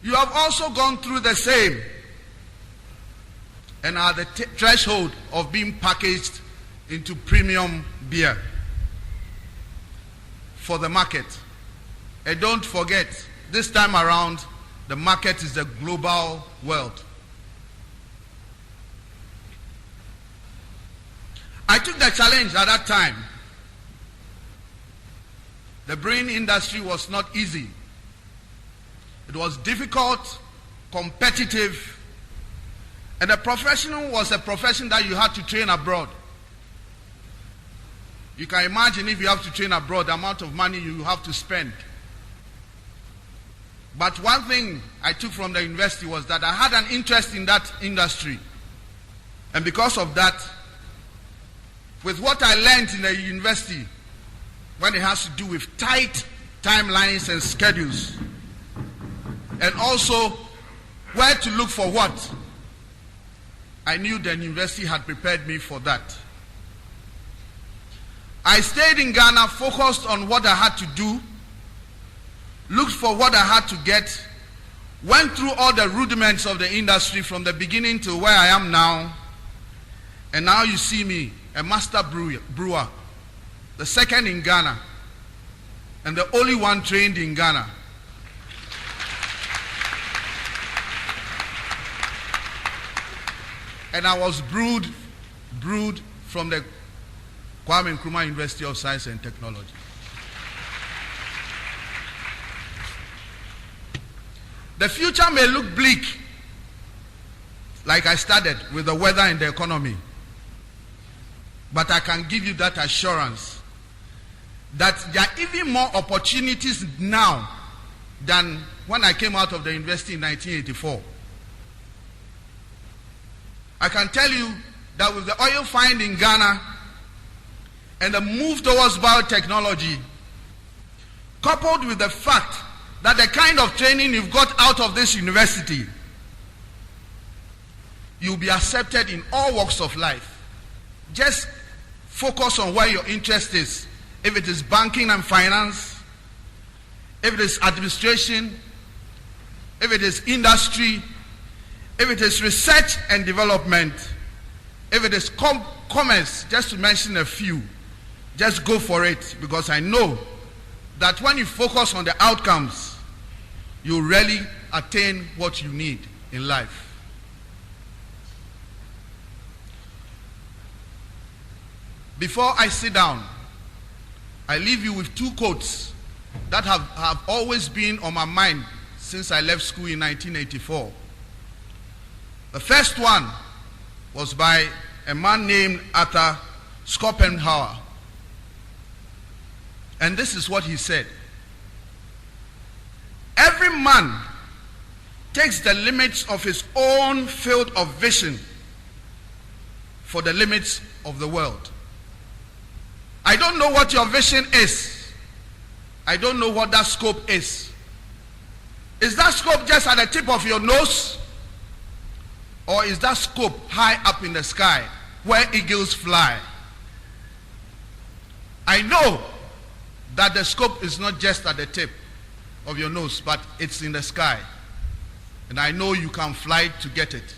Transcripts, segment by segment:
You have also gone through the same and are the threshold of being packaged into premium beer for the market. And don't forget, this time around, the market is the global world. I took the challenge at that time. The brewing industry was not easy. It was difficult, competitive, and the profession was a profession that you had to train abroad. You can imagine if you have to train abroad, the amount of money you have to spend. But one thing I took from the university was that I had an interest in that industry. And because of that, with what I learned in the university, when it has to do with tight timelines and schedules, and also where to look for what, I knew the university had prepared me for that. I stayed in Ghana, focused on what I had to do, looked for what I had to get, went through all the rudiments of the industry from the beginning to where I am now, and now you see me, a master brewer, the second in Ghana, and the only one trained in Ghana. And I was brewed from the Kwame Nkrumah University of Science and Technology. The future may look bleak, like I started with the weather and the economy. But I can give you that assurance that there are even more opportunities now than when I came out of the university in 1984. I can tell you that with the oil find in Ghana and the move towards biotechnology, coupled with the fact that the kind of training you've got out of this university, you'll be accepted in all walks of life. Just focus on where your interest is. If it is banking and finance, if it is administration, if it is industry, if it is research and development, if it is commerce, just to mention a few, just go for it, because I know that when you focus on the outcomes, you really attain what you need in life. Before I sit down, I leave you with two quotes that have always been on my mind since I left school in 1984. The first one was by a man named atta-kusi. And this is what he said: every man takes the limits of his own field of vision for the limits of the world. I don't know what your vision is. I don't know what that scope is. Is that scope just at the tip of your nose? Or is that scope high up in the sky where eagles fly? I know that the scope is not just at the tip of your nose, but it's in the sky. And I know you can fly to get it.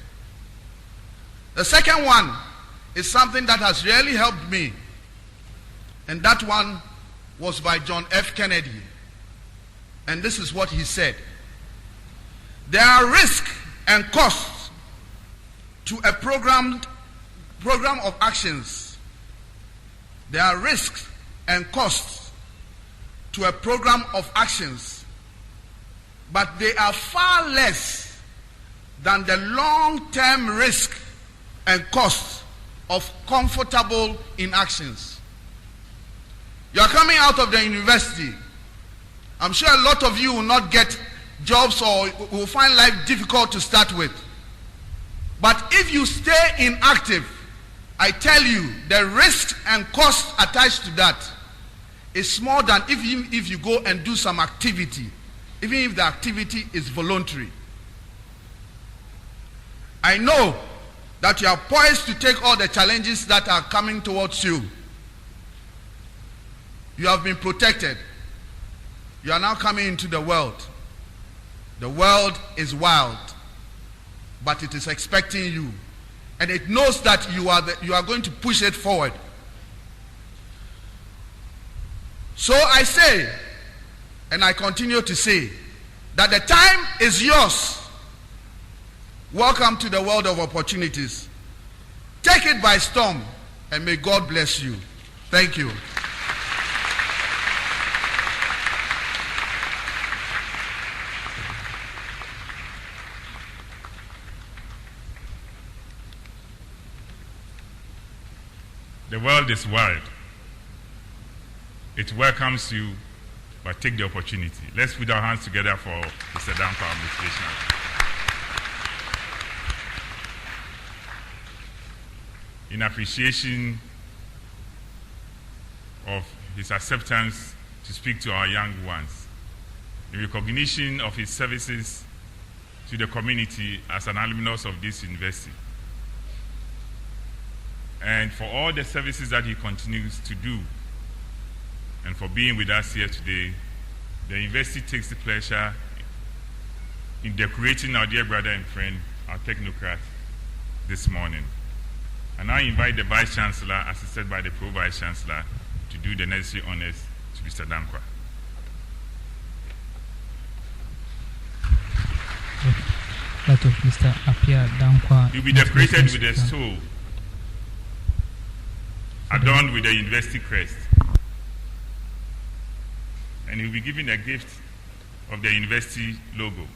The second one is something that has really helped me. And that one was by John F. Kennedy. And this is what he said: there are risks and costs to a program of actions. There are risks and costs to a program of actions, but they are far less than the long-term risk and cost of comfortable inactions. You are coming out of the university. I'm sure a lot of you will not get jobs or will find life difficult to start with. But if you stay inactive, I tell you, the risk and cost attached to that is more than if you go and do some activity, even if the activity is voluntary. I know that you are poised to take all the challenges that are coming towards you. You have been protected. You are now coming into the world. The world is wild, but it is expecting you. And it knows that you are going to push it forward. So I say, and I continue to say, that the time is yours. Welcome to the world of opportunities. Take it by storm, and may God bless you. Thank you. The world is wild. It welcomes you, but take the opportunity. Let's put our hands together for Mr. Dankwah motivation. In appreciation of his acceptance to speak to our young ones, in recognition of his services to the community as an alumnus of this university, and for all the services that he continues to do, and for being with us here today, the university takes the pleasure in decorating our dear brother and friend, our technocrat, this morning. And I invite the Vice Chancellor, assisted by the Pro-Vice Chancellor, to do the necessary honors to Mr. Dankwah. That of Mr. Appiah Dankwah. He will be decorated with a stole adorned with the university crest. And he will be given a gift of the university logo.